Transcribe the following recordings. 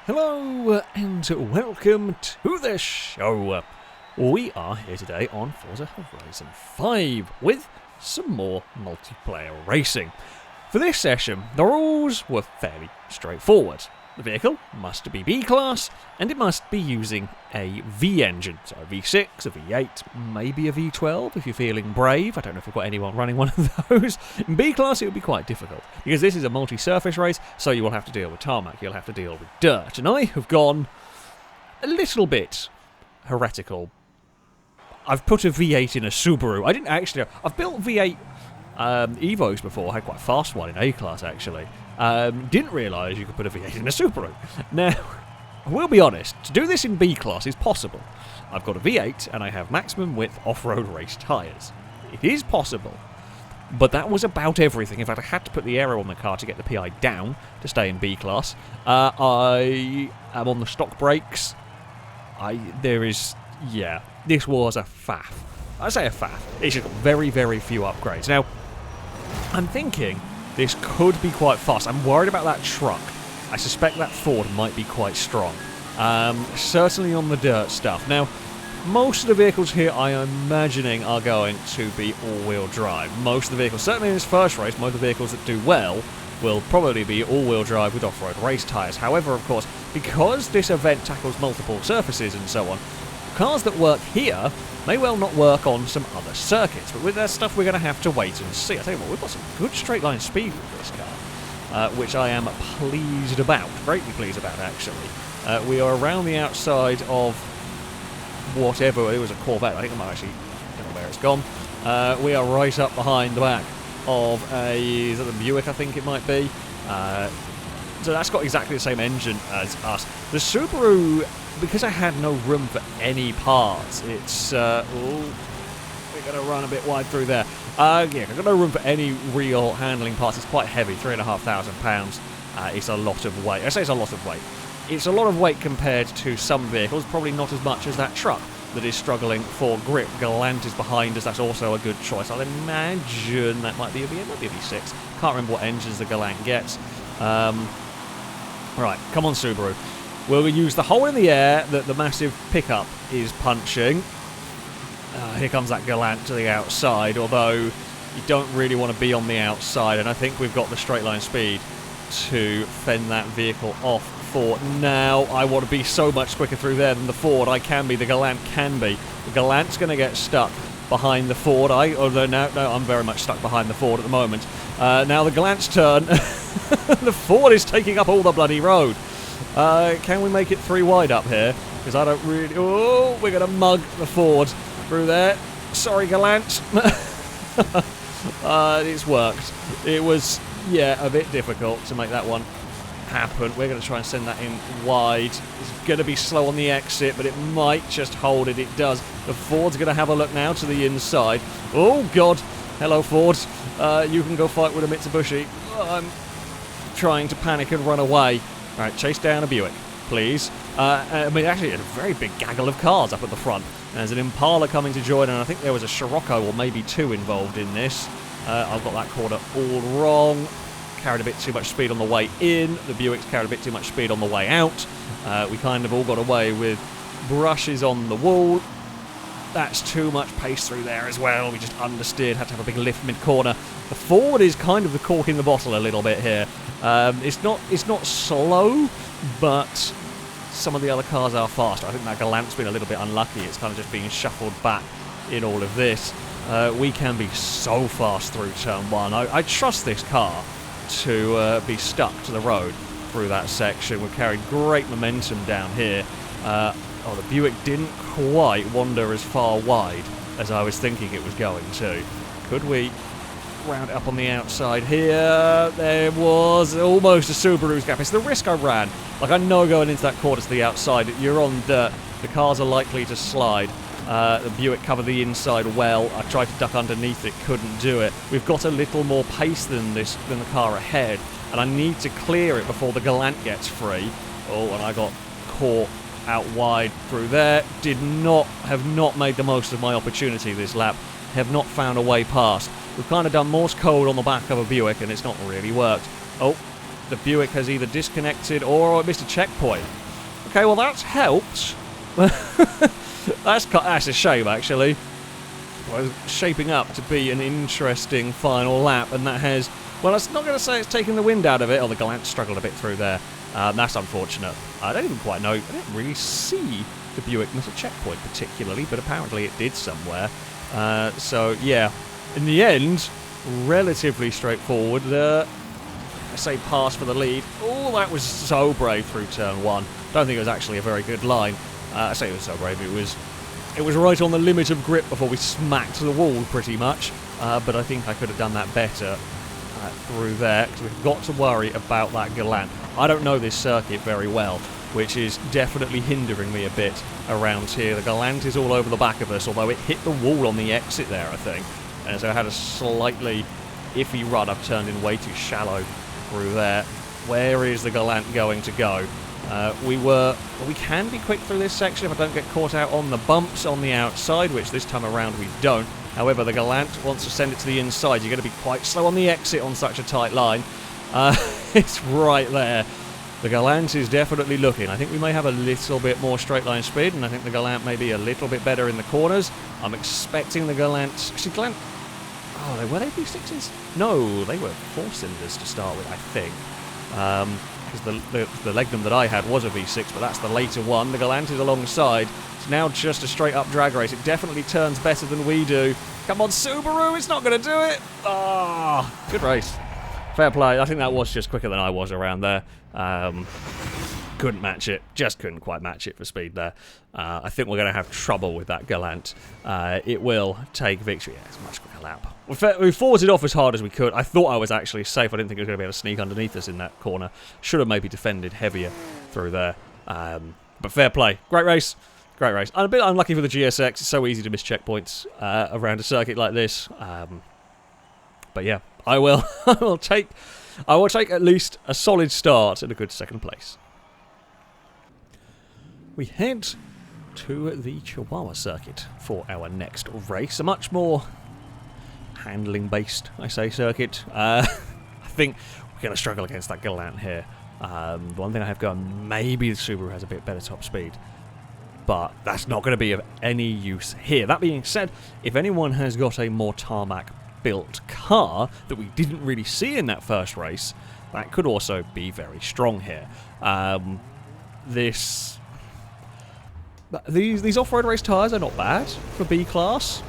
Hello and welcome to the show. We are here today on Forza Horizon 5 with some more multiplayer racing. For this session, the rules were fairly straightforward. The vehicle must be B-Class and it must be using a V engine, so a V6, a V8, maybe a V12 if you're feeling brave. I don't know if we've got anyone running one of those. In B-Class it would be quite difficult because this is a multi-surface race, so you will have to deal with tarmac, you'll have to deal with dirt, and I have gone a little bit heretical. I've put a V8 in a Subaru. I've built V8 Evos before. I had quite a fast one in A-Class actually. Didn't realise you could put a V8 in a Subaru. Now, I will be honest, to do this in B-Class is possible. I've got a V8 and I have maximum width off-road race tyres. It is possible, but that was about everything. In fact, I had to put the aero on the car to get the PI down to stay in B-Class. I am on the stock brakes. This was a faff. I say a faff. It's just got very, very few upgrades. Now, I'm thinking this could be quite fast. I'm worried about that truck. I suspect that Ford might be quite strong. Certainly on the dirt stuff. Now, most of the vehicles here I am imagining are going to be all-wheel drive. Most of the vehicles, certainly in this first race, most of the vehicles that do well will probably be all-wheel drive with off-road race tyres. However, of course, because this event tackles multiple surfaces and so on, cars that work here may well not work on some other circuits, but with that stuff we're going to have to wait and see. I tell you what, we've got some good straight line speed with this car, which I am pleased about, greatly pleased about actually. We are around the outside of whatever, it was a Corvette, I think I might actually, I don't know where it's gone. We are right up behind the back of is that the Buick I think it might be. So that's got exactly the same engine as us. The Subaru, because I had no room for any parts, it's, we're going to run a bit wide through there. I've got no room for any real handling parts. It's quite heavy, £3,500. It's a lot of weight. I say it's a lot of weight. It's a lot of weight compared to some vehicles, probably not as much as that truck that is struggling for grip. Galant is behind us, that's also a good choice. I'll imagine that might be a V6. Can't remember what engines the Galant gets. Right, come on Subaru. We'll use the hole in the air that the massive pickup is punching. Here comes that Galant to the outside, although you don't really want to be on the outside, and I think we've got the straight line speed to fend that vehicle off for now. I want to be so much quicker through there than the Ford. I can be, the Galant can be. The Galant's going to get stuck behind the Ford. No, I'm very much stuck behind the Ford at the moment. Now the Galant's turn. The Ford is taking up all the bloody road. Can we make it 3 wide up here? Because I don't really... Oh, we're going to mug the Ford through there. Sorry, Galant. It's worked. It was, a bit difficult to make that one happen. We're going to try and send that in wide. It's going to be slow on the exit, but it might just hold it. It does. The Ford's going to have a look now to the inside. Oh, God. Hello, Ford. You can go fight with a Mitsubishi. I'm trying to panic and run away. All right, chase down a Buick, please. Actually, a very big gaggle of cars up at the front. There's an Impala coming to join, and I think there was a Scirocco or maybe 2 involved in this. I've got that corner all wrong. Carried a bit too much speed on the way in. The Buick's carried a bit too much speed on the way out. We kind of all got away with brushes on the wall. That's too much pace through there as well. We just understeered, had to have a big lift mid-corner. The Ford is kind of the cork in the bottle a little bit here. It's not slow, but some of the other cars are faster. I think that Galant's been a little bit unlucky. It's kind of just being shuffled back in all of this. We can be so fast through turn 1. I trust this car to be stuck to the road through that section. We've carried great momentum down here. The Buick didn't quite wander as far wide as I was thinking it was going to. Could we round it up on the outside here? There was almost a Subaru's gap. It's the risk I ran. Like, I know going into that corner to the outside, you're on dirt. The cars are likely to slide. The Buick covered the inside well. I tried to duck underneath it, couldn't do it. We've got a little more pace than the car ahead, and I need to clear it before the Galant gets free. Oh, and I got caught out wide through there. Have not made the most of my opportunity this lap. Have not found a way past. We've kind of done Morse code on the back of a Buick, and it's not really worked. Oh, the Buick has either disconnected or missed a checkpoint. Okay, well that's helped. That's a shame, actually. Well, it's shaping up to be an interesting final lap, and that has... Well, I'm not going to say it's taken the wind out of it. Oh, the Galant struggled a bit through there. That's unfortunate. I don't even quite know. I didn't really see the Buick miss a checkpoint particularly, but apparently it did somewhere. So, yeah, in the end, relatively straightforward. I say pass for the lead. Oh, that was so brave through turn 1. Don't think it was actually a very good line. I say it was so brave. It was right on the limit of grip before we smacked the wall, pretty much. But I think I could have done that better through there, because we've got to worry about that Galant. I don't know this circuit very well, which is definitely hindering me a bit around here. The Galant is all over the back of us, although it hit the wall on the exit there, I think. And so I had a slightly iffy run. I've turned in way too shallow through there. Where is the Galant going to go? We can be quick through this section if I don't get caught out on the bumps on the outside, which this time around we don't. However, the Galant wants to send it to the inside. You're going to be quite slow on the exit on such a tight line. It's right there. The Galant is definitely looking. I think we may have a little bit more straight line speed, and I think the Galant may be a little bit better in the corners. I'm expecting the Galant... Actually, Galant... Oh, were they V6s? No, they were 4-cylinders to start with, I think. Because the Legnum that I had was a V6, but that's the later one. The Galant is alongside. It's now just a straight-up drag race. It definitely turns better than we do. Come on, Subaru, it's not going to do it! Ah, good race. Fair play. I think that was just quicker than I was around there. Couldn't match it. Just couldn't quite match it for speed there. I think we're going to have trouble with that Galant. It will take victory. Yeah, it's a much quicker lap. We forced it off as hard as we could. I thought I was actually safe. I didn't think it was going to be able to sneak underneath us in that corner. Should have maybe defended heavier through there. But fair play. Great race. Great race. I'm a bit unlucky for the GSX. It's so easy to miss checkpoints around a circuit like this. But yeah, I will take at least a solid start and a good second place. We head to the Chihuahua circuit for our next race. A much more handling-based, I say, circuit. I think we're going to struggle against that Galant here. The one thing I have going, maybe the Subaru has a bit better top speed, but that's not going to be of any use here. That being said, if anyone has got a more tarmac-built car that we didn't really see in that first race, that could also be very strong here. These off-road race tyres are not bad for B-Class.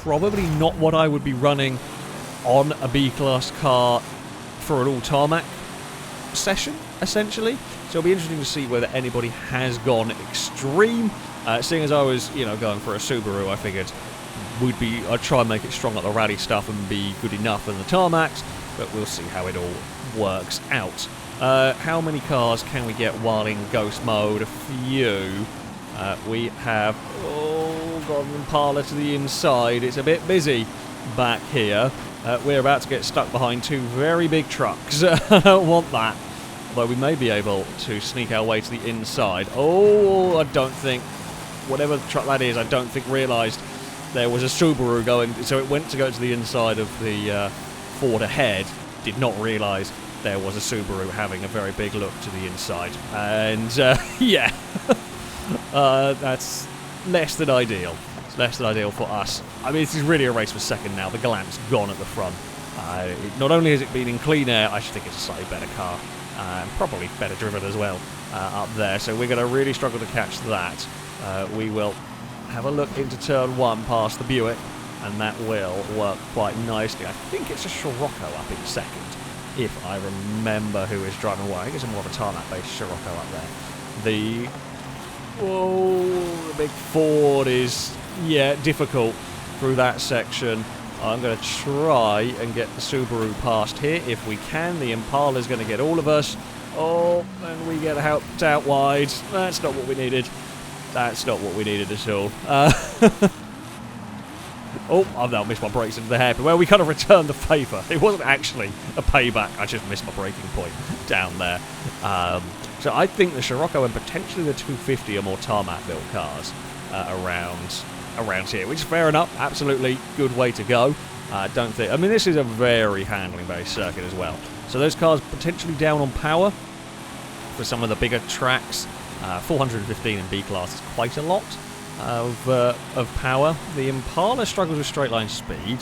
Probably not what I would be running on a B-Class car for an all-tarmac session, essentially. So it'll be interesting to see whether anybody has gone extreme. Seeing as I was, going for a Subaru, I figured I'd try and make it strong at the rally stuff and be good enough in the tarmacs, but we'll see how it all works out. How many cars can we get while in ghost mode? A few. We have, got an Impala to the inside. It's a bit busy back here. We're about to get stuck behind two very big trucks. I don't want that. Although we may be able to sneak our way to the inside. Oh, I don't think, whatever truck that is, I don't think realised there was a Subaru going. So it went to go to the inside of the Ford ahead. Did not realise there was a Subaru having a very big look to the inside. And, yeah. That's less than ideal. It's less than ideal for us. I mean, this is really a race for second now. The Galant's gone at the front. Not only has it been in clean air, I just think it's a slightly better car. And probably better driven as well up there. So we're going to really struggle to catch that. We will have a look into turn 1 past the Buick, and that will work quite nicely. I think it's a Scirocco up in second, if I remember who is driving away. I think it's more of a tarmac-based Scirocco up there. The big Ford is, difficult through that section. I'm going to try and get the Subaru past here if we can. The Impala's going to get all of us. Oh, and we get helped out wide. That's not what we needed. That's not what we needed at all. I've now missed my brakes into the hairpin. Well, we kind of returned the favour. It wasn't actually a payback. I just missed my braking point down there. So I think the Scirocco and potentially the 250 are more tarmac-built cars around here, which is fair enough. Absolutely good way to go. Don't think... I mean, this is a very handling-based circuit as well. So those cars potentially down on power for some of the bigger tracks. 415 in B-Class is quite a lot of power. The Impala struggles with straight-line speed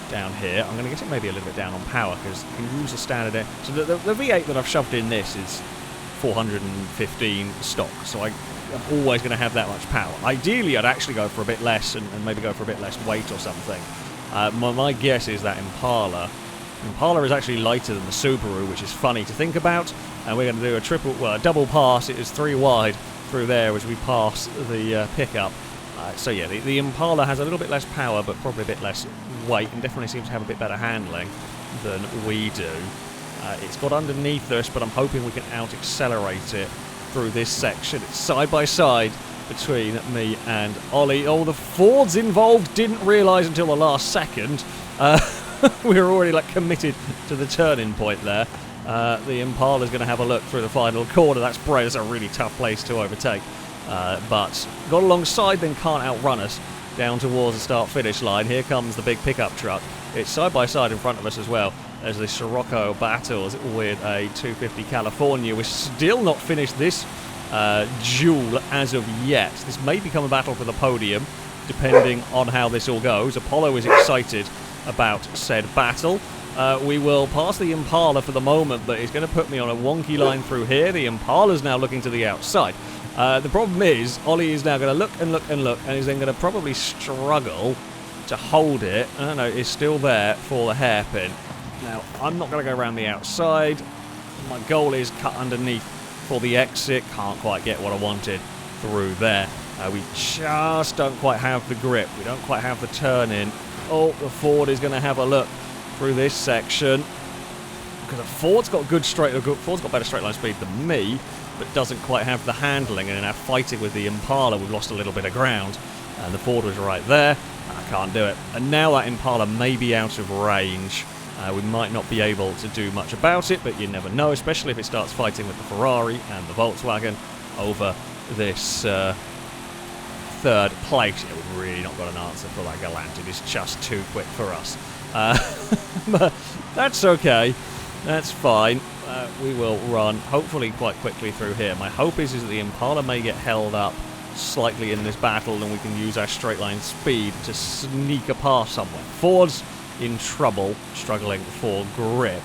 down here. I'm going to get it maybe a little bit down on power because you can use a standard air. So the V8 that I've shoved in this is 415 stock, so I'm always going to have that much power. Ideally, I'd actually go for a bit less and maybe go for a bit less weight or something. My guess is that Impala is actually lighter than the Subaru, which is funny to think about. And we're going to do a double pass. It is 3 wide through there as we pass the pickup. So yeah, the Impala has a little bit less power, but probably a bit less weight, and definitely seems to have a bit better handling than we do. It's got underneath us, but I'm hoping we can out-accelerate it through this section. It's side by side between me and Ollie. Oh, the Fords involved didn't realise until the last second. We were already committed to the turning point there. The Impala's going to have a look through the final corner. That's a really tough place to overtake. But got alongside, then can't outrun us down towards the start-finish line. Here comes the big pickup truck. It's side by side in front of us as well as the Scirocco battles with a 250 California. We're still not finished this duel as of yet. This may become a battle for the podium, depending on how this all goes. Apollo is excited about said battle. We will pass the Impala for the moment, but it's going to put me on a wonky line through here. The Impala's now looking to the outside. The problem is, Ollie is now going to look and look and look, and is then going to probably struggle to hold it. I don't know, it's still there for the hairpin. Now, I'm not going to go around the outside. My goal is cut underneath for the exit. Can't quite get what I wanted through there. We just don't quite have the grip. We don't quite have the turn in. Oh, the Ford is going to have a look through this section. Because the Ford's got better straight line speed than me, but doesn't quite have the handling, and now fighting with the Impala, we've lost a little bit of ground. And the Ford was right there. I can't do it. And now that Impala may be out of range. We might not be able to do much about it, but you never know, especially if it starts fighting with the Ferrari and the Volkswagen over this third place. Yeah, we've really not got an answer for that Galant. It is just too quick for us. But that's okay. That's fine. We will run, hopefully, quite quickly through here. My hope is that the Impala may get held up slightly in this battle, and we can use our straight line speed to sneak a pass somewhere. Ford's in trouble, struggling for grip.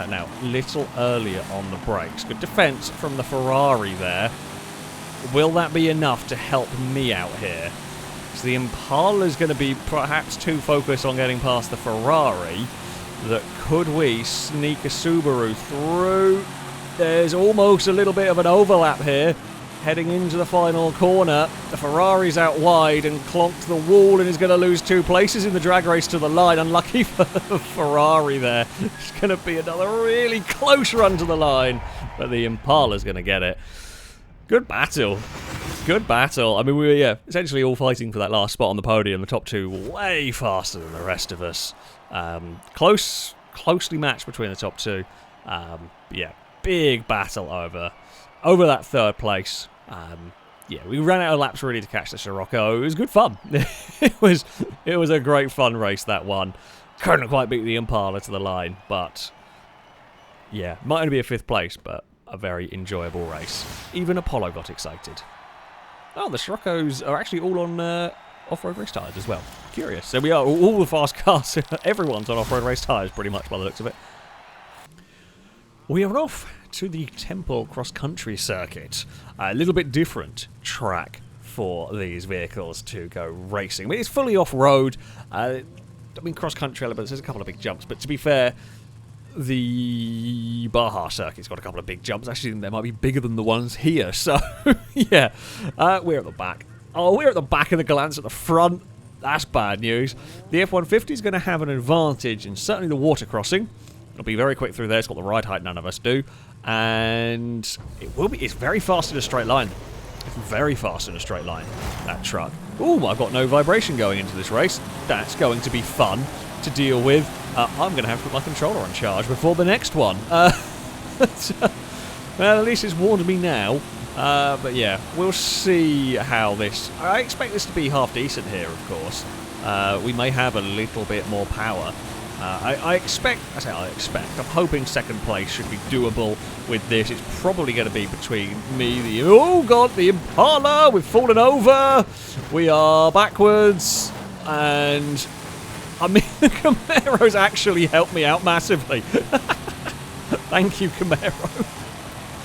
Now, little earlier on the brakes. Good defence from the Ferrari there. Will that be enough to help me out here? So the Impala is going to be perhaps too focused on getting past the Ferrari. That could we sneak a Subaru through? There's almost a little bit of an overlap here. Heading into the final corner, the Ferrari's out wide and clonked the wall and is going to lose 2 places in the drag race to the line. Unlucky for the Ferrari there. It's going to be another really close run to the line, but the Impala's going to get it. Good battle. Good battle. I mean, we were essentially all fighting for that last spot on the podium. The top 2 way faster than the rest of us. Closely matched between the top 2. Big battle over that third place. We ran out of laps really to catch the Scirocco. It was good fun. it was a great fun race, that one. Couldn't quite beat the Impala to the line, but yeah, might only be a 5th place, but a very enjoyable race. Even Apollo got excited. Oh, the Sciroccos are actually all on off-road race tyres as well. Curious. So we are all the fast cars. Everyone's on off-road race tyres, pretty much, by the looks of it. We are off to the Temple cross-country circuit. A little bit different track for these vehicles to go racing. I mean, it's fully off-road. I mean, cross-country elements, there's a couple of big jumps, but to be fair, the Baja circuit's got a couple of big jumps. Actually, they might be bigger than the ones here, so yeah. We're at the back. Oh, we're at the back of the Galants at the front. That's bad news. The F-150 is going to have an advantage in certainly the water crossing. It'll be very quick through there. It's got the ride height, none of us do. And it's very fast in a straight line. It's very fast in a straight line, that truck. Ooh, I've got no vibration going into this race. That's going to be fun to deal with. I'm going to have to put my controller on charge before the next one. Well, at least it's warned me now. But yeah, we'll see how this... I expect this to be half decent here, of course. we may have a little bit more power. I expect, I'm hoping second place should be doable with this. It's probably going to be between me, oh god, the Impala, we've fallen over, we are backwards, and I mean, the Camaro's actually helped me out massively. Thank you, Camaro.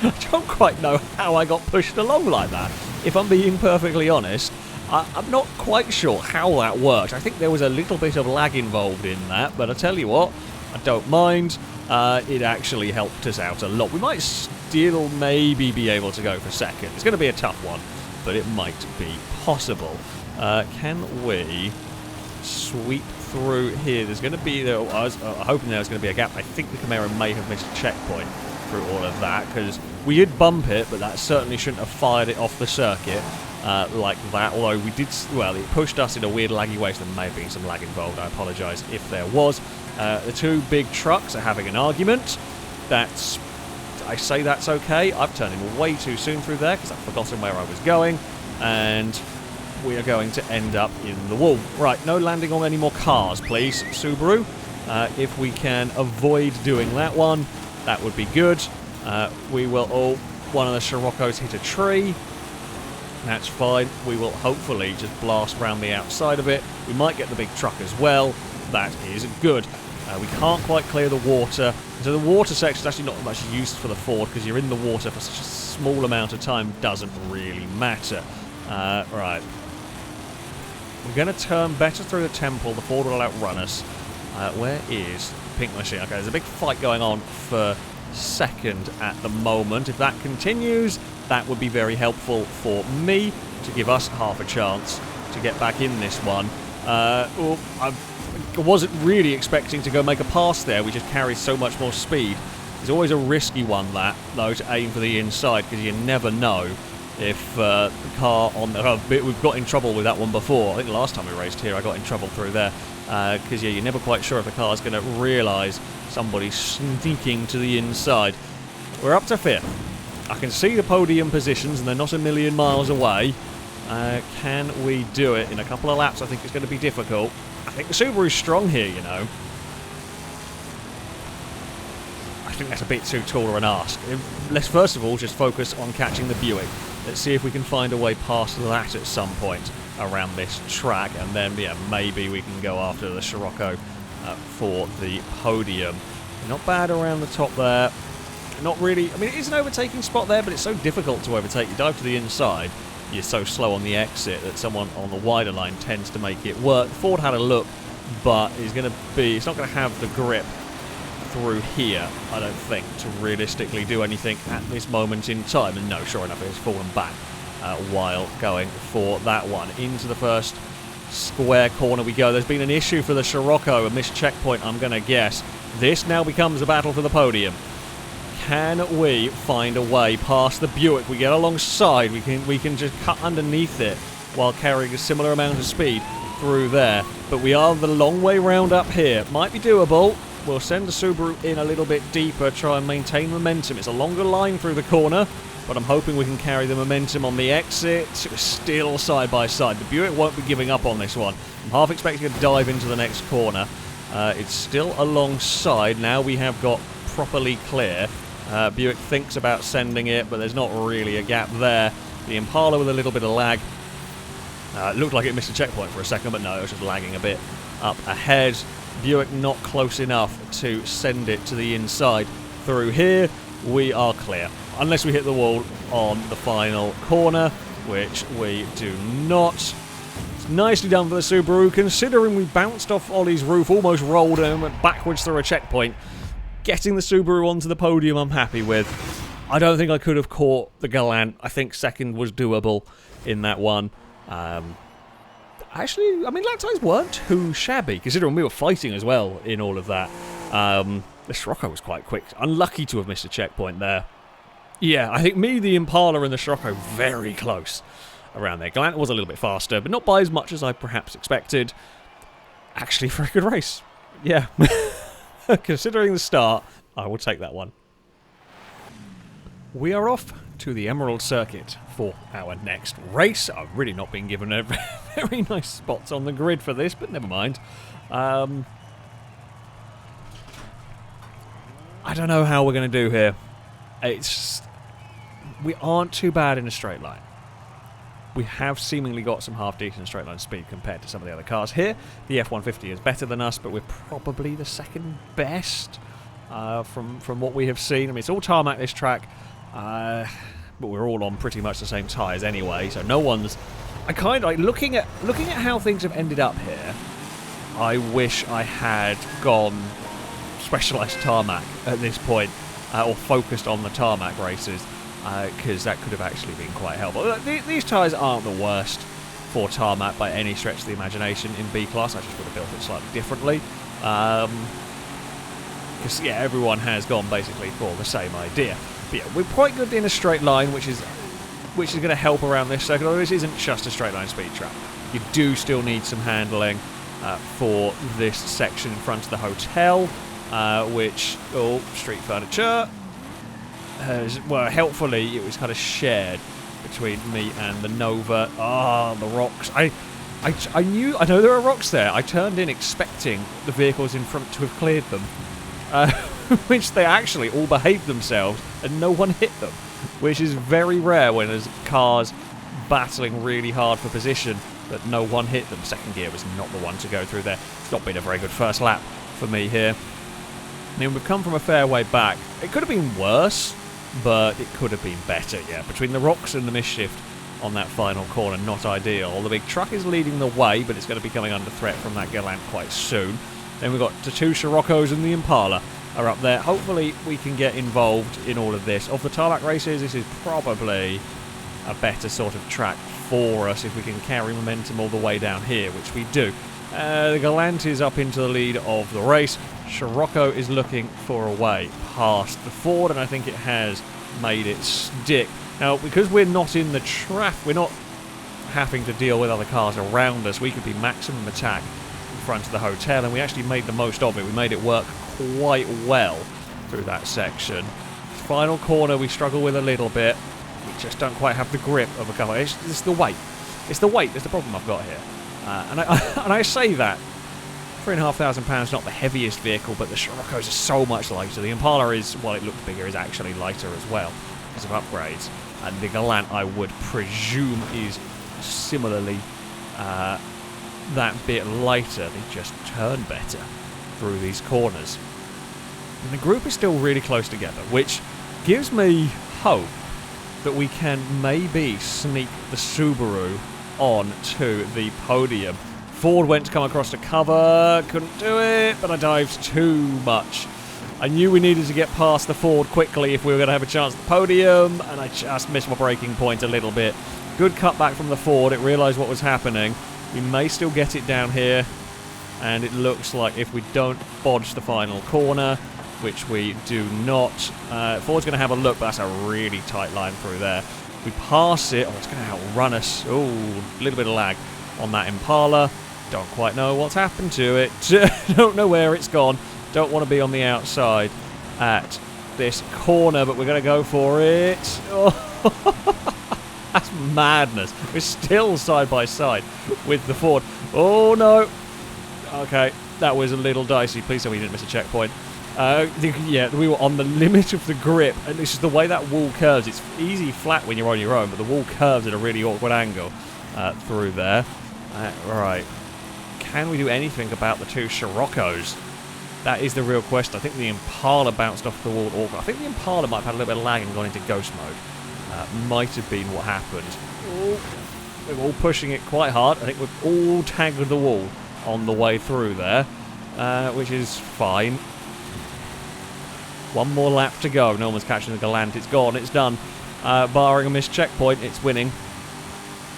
I don't quite know how I got pushed along like that, if I'm being perfectly honest. I'm not quite sure how that worked. I think there was a little bit of lag involved in that, but I tell you what, I don't mind. It actually helped us out a lot. We might still maybe be able to go for second. It's going to be a tough one, but it might be possible. Can we sweep through here? There's going to be, I was hoping there was going to be a gap. I think the Camaro may have missed a checkpoint through all of that, because we did bump it, but that certainly shouldn't have fired it off the circuit. Like that, although we did, well, it pushed us in a weird laggy way, so there may have been some lag involved. I apologise if there was. The two big trucks are having an argument. I say that's okay. I've turned in way too soon through there because I've forgotten where I was going, and we are going to end up in the wall. Right, no landing on any more cars, please, Subaru. If we can avoid doing that one, that would be good. We will one of the Scirocco's hit a tree. That's fine. We will hopefully just blast around the outside of it. We might get the big truck as well. That is good. We can't quite clear the water. So the water section is actually not much use for the Ford, because you're in the water for such a small amount of time. Doesn't really matter. Right. We're going to turn better through the temple. The Ford will outrun us. Where is the pink machine? Okay, there's a big fight going on for second at the moment. If that continues, that would be very helpful for me to give us half a chance to get back in this one. I wasn't really expecting to go make a pass there. We just carry so much more speed. It's always a risky one, that, though, to aim for the inside, because you never know if the car on the... we've got in trouble with that one before. I think the last time we raced here, I got in trouble through there. Because, yeah, you're never quite sure if the car's going to realise somebody's sneaking to the inside. We're up to fifth. I can see the podium positions, and they're not a million miles away. Can we do it in a couple of laps? I think it's going to be difficult. I think the Subaru's strong here, you know. I think that's a bit too tall an ask. Let's first of all just focus on catching the Buick. Let's see if we can find a way past that at some point around this track, and then, yeah, maybe we can go after the Scirocco for the podium. Not bad around the top there. Not really, I mean, it is an overtaking spot there, but it's so difficult to overtake. You dive to the inside, you're so slow on the exit that someone on the wider line tends to make it work. Ford had a look, but it's not going to have the grip through here, I don't think, to realistically do anything at this moment in time. And no, sure enough, it's fallen back while going for that one. Into the first square corner we go. There's been an issue for the Scirocco, a missed checkpoint, I'm going to guess. This now becomes a battle for the podium. Can we find a way past the Buick? We get alongside, we can just cut underneath it while carrying a similar amount of speed through there. But we are the long way round up here. Might be doable. We'll send the Subaru in a little bit deeper, try and maintain momentum. It's a longer line through the corner, but I'm hoping we can carry the momentum on the exit. We're still side by side. The Buick won't be giving up on this one. I'm half expecting to dive into the next corner. It's still alongside. Now we have got properly clear. Buick thinks about sending it, but there's not really a gap there. The Impala with a little bit of lag. It looked like it missed a checkpoint for a second, but no, it was just lagging a bit up ahead. Buick not close enough to send it to the inside. Through here, we are clear. Unless we hit the wall on the final corner, which we do not. It's nicely done for the Subaru, considering we bounced off Ollie's roof, almost rolled and went backwards through a checkpoint. Getting the Subaru onto the podium, I'm happy with. I don't think I could have caught the Galant. I think second was doable in that one. Actually, I mean, lap times weren't too shabby, considering we were fighting as well in all of that. The Scirocco was quite quick. Unlucky to have missed a checkpoint there. Yeah, I think me, the Impala, and the Scirocco very close around there. Galant was a little bit faster, but not by as much as I perhaps expected. Actually, for a good race. Yeah. Considering the start, I will take that one. We are off to the Emerald Circuit for our next race. I've really not been given a very nice spots on the grid for this, but never mind. I don't know how we're going to do here. We aren't too bad in a straight line. We have seemingly got some half-decent straight line speed compared to some of the other cars here. The F-150 is better than us, but we're probably the second best from what we have seen. I mean, it's all tarmac, this track, but we're all on pretty much the same tyres anyway, so no one's... I kind of like looking at how things have ended up here. I wish I had gone specialised tarmac at this point, or focused on the tarmac races, because that could have actually been quite helpful. These tyres aren't the worst for tarmac by any stretch of the imagination in B-Class. I just would have built it slightly differently. Because, yeah, everyone has gone basically for the same idea. But yeah, we're quite good in a straight line, which is going to help around this circuit, although this isn't just a straight line speed trap. You do still need some handling for this section in front of the hotel, which, street furniture, well, helpfully it was kind of shared between me and the Nova. The rocks. I know there are rocks there. I turned in expecting the vehicles in front to have cleared them, which they actually all behaved themselves and no one hit them, which is very rare when there's cars battling really hard for position that no one hit them. Second gear was not the one to go through there. It's not been a very good first lap for me here. I mean, we've come from a fair way back. It could have been worse, but it could have been better, yeah. Between the rocks and the misshift on that final corner, not ideal. The big truck is leading the way, but it's going to be coming under threat from that Galant quite soon. Then we've got the two Siroccos and the Impala are up there. Hopefully we can get involved in all of this. Of the tarmac races, this is probably a better sort of track for us if we can carry momentum all the way down here, which we do. The Galant is up into the lead of the race. Scirocco is looking for a way past the Ford, and I think it has made it stick. Now, because we're not in the traffic, we're not having to deal with other cars around us, we could be maximum attack in front of the hotel, and we actually made the most of it. We made it work quite well through that section. Final corner we struggle with a little bit. We just don't quite have the grip of a car. It's the weight. It's the weight that's the problem I've got here. And I say that. £3,500, not the heaviest vehicle, but the Siroccos are so much lighter. The Impala is, while it looks bigger, is actually lighter as well because of upgrades. And the Galant, I would presume, is similarly that bit lighter. They just turn better through these corners. And the group is still really close together, which gives me hope that we can maybe sneak the Subaru on to the podium. Ford went to come across to cover, couldn't do it, but I dived too much. I knew we needed to get past the Ford quickly if we were going to have a chance at the podium, and I just missed my braking point a little bit. Good cutback from the Ford, it realised what was happening. We may still get it down here, and it looks like if we don't bodge the final corner, which we do not, Ford's going to have a look, but that's a really tight line through there. We pass it, it's going to outrun us. Oh, a little bit of lag on that Impala. Don't quite know what's happened to it. Don't know where it's gone. Don't want to be on the outside at this corner, but we're going to go for it. Oh, that's madness. We're still side by side with the Ford. Oh, no. Okay, that was a little dicey. Please tell me you didn't miss a checkpoint. Yeah, we were on the limit of the grip, and this is the way that wall curves. It's easy flat when you're on your own, but the wall curves at a really awkward angle through there. Right. Can we do anything about the two Siroccos? That is the real question. I think the Impala bounced off the wall. I think the Impala might have had a little bit of lag and gone into ghost mode. Might have been what happened. We're all pushing it quite hard. I think we've all tagged the wall on the way through there, which is fine. One more lap to go. No one's catching the Galant. It's gone. It's done. Barring a missed checkpoint, it's winning.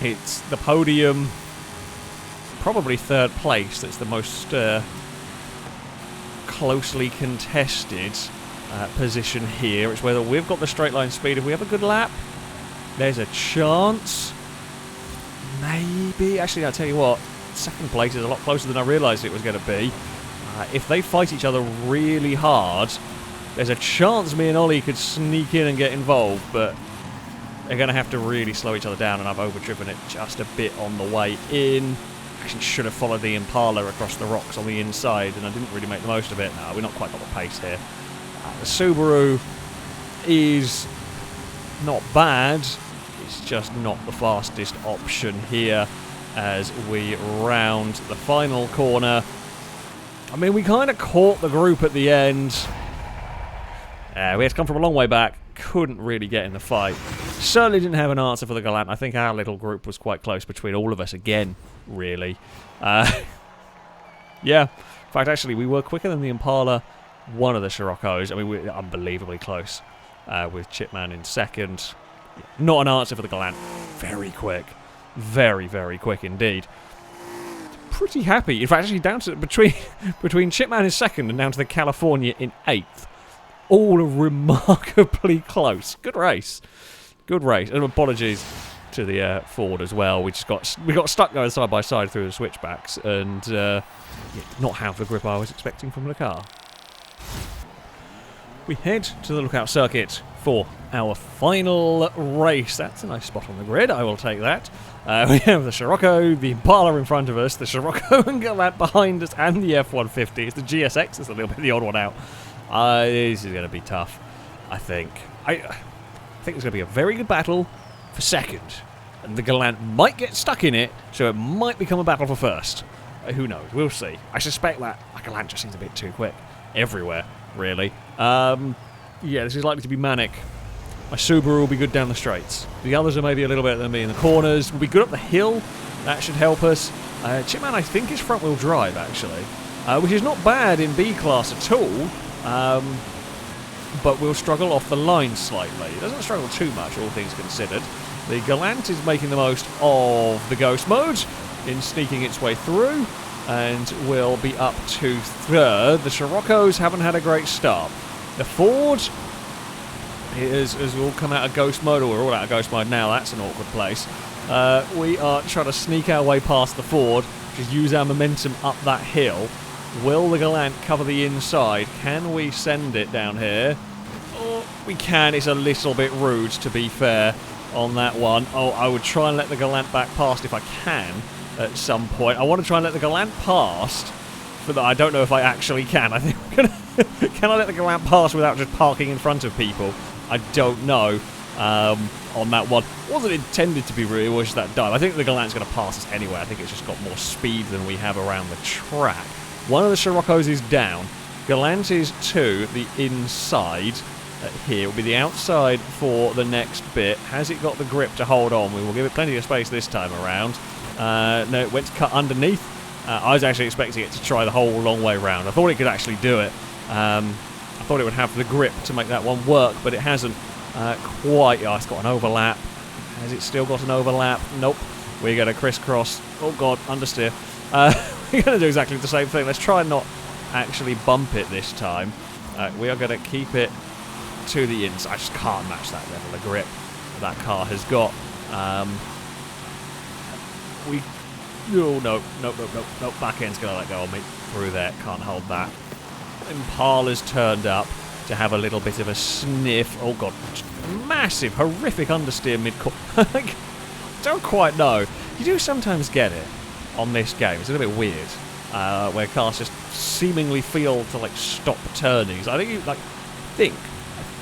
It's the podium. Probably third place. That's the most closely contested position here. It's whether we've got the straight line speed. If we have a good lap, there's a chance. Maybe. Actually, I'll tell you what. Second place is a lot closer than I realised it was going to be. If they fight each other really hard, there's a chance me and Ollie could sneak in and get involved, but They're going to have to really slow each other down, and I've overdriven it just a bit on the way in. Actually should have followed the Impala across the rocks on the inside, and I didn't really make the most of it. No, we're not quite got the pace here. The Subaru is not bad. It's just not the fastest option here as we round the final corner. I mean, we kind of caught the group at the end. We had to come from a long way back. Couldn't really get in the fight. Certainly didn't have an answer for the Galant. I think our little group was quite close between all of us again, really. Yeah. In fact, actually, we were quicker than the Impala, one of the Scirocco's. I mean, we were unbelievably close with Chipman in second. Not an answer for the Galant. Very quick. Very, very quick indeed. Pretty happy. In fact, actually, down to between Chipman in second and down to the California in 8th. All remarkably close. Good race. Good race. And apologies to the Ford as well. We got stuck going side by side through the switchbacks, and not have the grip I was expecting from the car. We head to the Lookout Circuit for our final race. That's a nice spot on the grid. I will take that. We have the Scirocco, the Impala in front of us, the Scirocco and Galant behind us, and the F-150. It's the GSX that's a little bit the odd one out. This is going to be tough, I think. I think it's going to be a very good battle for second. And the Galant might get stuck in it, so it might become a battle for first. Who knows? We'll see. I suspect that Galant just seems a bit too quick. Everywhere, really. Yeah, this is likely to be manic. My Subaru will be good down the straights. The others are maybe a little better than me in the corners. We'll be good up the hill. That should help us. Chipman, I think, is front-wheel drive, actually. Which is not bad in B-class at all. But we'll struggle off the line slightly. It doesn't struggle too much, all things considered. The Galant is making the most of the ghost mode in sneaking its way through, and will be up to third. The Scirocco's haven't had a great start. The Ford has all come out of ghost mode, or we're all out of ghost mode now. That's an awkward place. We are trying to sneak our way past the Ford, just use our momentum up that hill. Will the Galant cover the inside? Can we send it down here? Oh, we can. It's a little bit rude, to be fair, on that one. Oh, I would try and let the Galant back past if I can at some point. I want to try and let the Galant past, but I don't know if I actually can. I think we're gonna... Can I let the Galant pass without just parking in front of people? I don't know on that one. It wasn't intended to be really, it was just that dumb. I think the Galant's going to pass us anyway. I think it's just got more speed than we have around the track. One of the Scirocco's is down. Galant is to the inside here. Will be the outside for the next bit. Has it got the grip to hold on? We will give it plenty of space this time around. No, it went to cut underneath. I was actually expecting it to try the whole long way round. I thought it could actually do it. I thought it would have the grip to make that one work, but it hasn't quite. Oh, it's got an overlap. Has it still got an overlap? Nope. We're going to crisscross. Oh, God, understeer. We're going to do exactly the same thing. Let's try and not actually bump it this time. We are going to keep it to the inside. I just can't match that level of grip that car has got. Oh, no. Back end's going to let go on me. Through there. Can't hold that. Impala's turned up to have a little bit of a sniff. Oh, God. Massive, horrific understeer mid-course. Don't quite know. You do sometimes get it on this game. It's a little bit weird, where cars just seemingly feel to like stop turning. So I think you I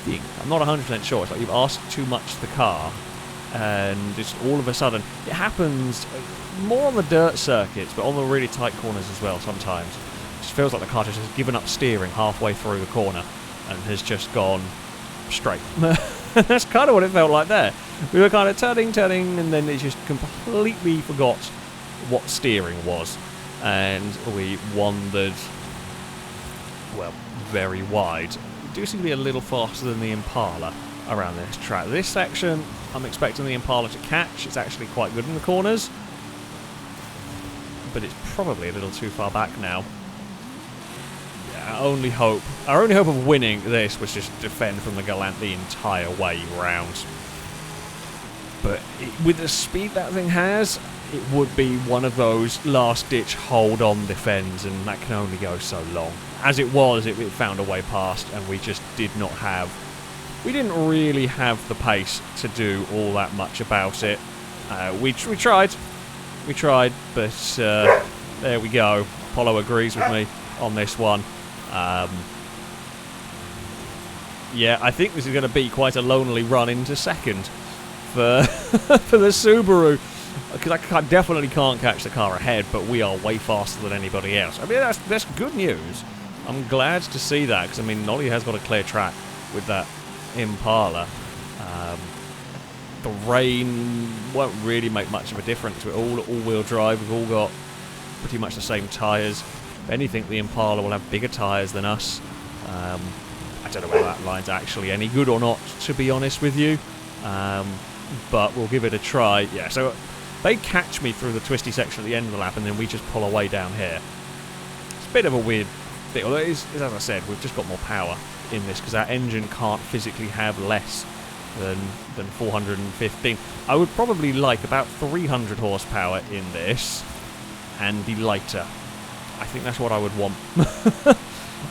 think I'm not 100% sure. It's like you've asked too much of the car, and just all of a sudden it happens more on the dirt circuits, but on the really tight corners as well. Sometimes it just feels like the car just has given up steering halfway through the corner and has just gone straight. That's kind of what it felt like there. We were kind of turning, and then it just completely forgot what steering was, and we wandered, well, very wide. We do seem to be a little faster than the Impala around this track. This section, I'm expecting the Impala to catch. It's actually quite good in the corners, but it's probably a little too far back now. Yeah, our only hope of winning this was just defend from the Galant the entire way round. But with the speed that thing has, it would be one of those last-ditch hold-on defends, and that can only go so long. As it was, it found a way past, and we just did not have we didn't really have the pace to do all that much about it. We tried, but there we go. Apollo agrees with me on this one. Yeah, I think this is going to be quite a lonely run into second for for the Subaru, because I definitely can't catch the car ahead, but we are way faster than anybody else. I mean, that's good news. I'm glad to see that, because I mean, Nolly has got a clear track with that Impala. The rain won't really make much of a difference. We're all all-wheel drive. We've all got pretty much the same tyres. If anything, the Impala will have bigger tyres than us. I don't know whether that line's actually any good or not, to be honest with you. But we'll give it a try. Yeah, so they catch me through the twisty section at the end of the lap, and then we just pull away down here. It's a bit of a weird thing. Although it is, as I said, we've just got more power in this, because our engine can't physically have less than 415. I would probably like about 300 horsepower in this, and be lighter. I think that's what I would want.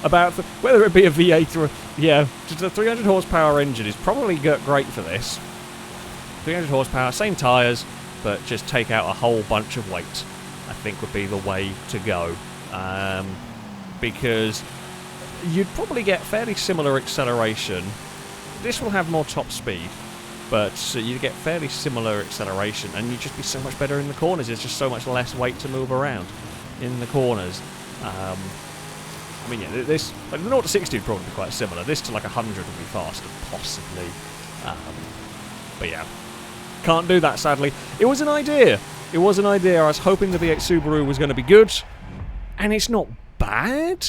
About whether it be a V8 or just a 300 horsepower engine is probably great for this. 300 horsepower, same tyres, but just take out a whole bunch of weight, I think would be the way to go. Because you'd probably get fairly similar acceleration. This will have more top speed, but you get fairly similar acceleration, and you'd just be so much better in the corners. There's just so much less weight to move around in the corners. I mean, yeah, this, like, the 0 to 60 would probably be quite similar. This to like 100 would be faster, possibly. But yeah, can't do that, sadly. It was an idea. It was an idea. I was hoping the V8 Subaru was going to be good, and it's not bad.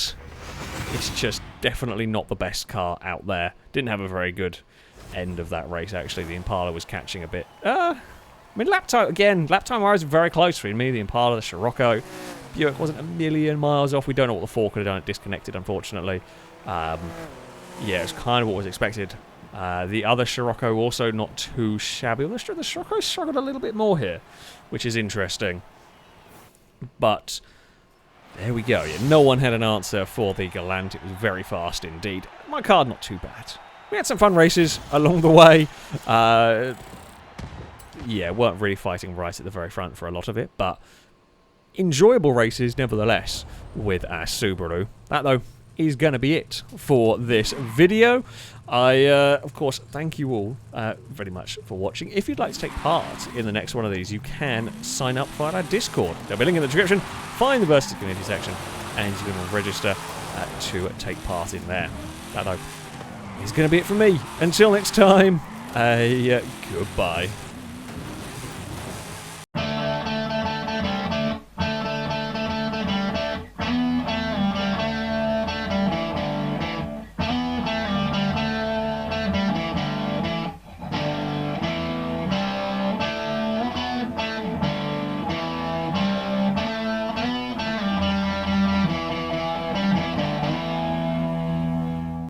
It's just definitely not the best car out there. Didn't have a very good end of that race, actually. The Impala was catching a bit. I mean, lap time wise, very close between me, the Impala, the Scirocco. Buick wasn't a million miles off. We don't know what the 4 could have done. It disconnected, unfortunately. Yeah, it's kind of what was expected. The other Scirocco also not too shabby. The Scirocco struggled a little bit more here, which is interesting. But there we go. Yeah, no one had an answer for the Galant. It was very fast indeed. My car, not too bad. We had some fun races along the way. Yeah, weren't really fighting right at the very front for a lot of it, but enjoyable races nevertheless with our Subaru. That, though, is going to be it for this video. I, of course, thank you all very much for watching. If you'd like to take part in the next one of these, you can sign up via our Discord. There'll be a link in the description. Find the Versus Community section, and you can register to take part in there. That, though, is going to be it from me. Until next time, goodbye.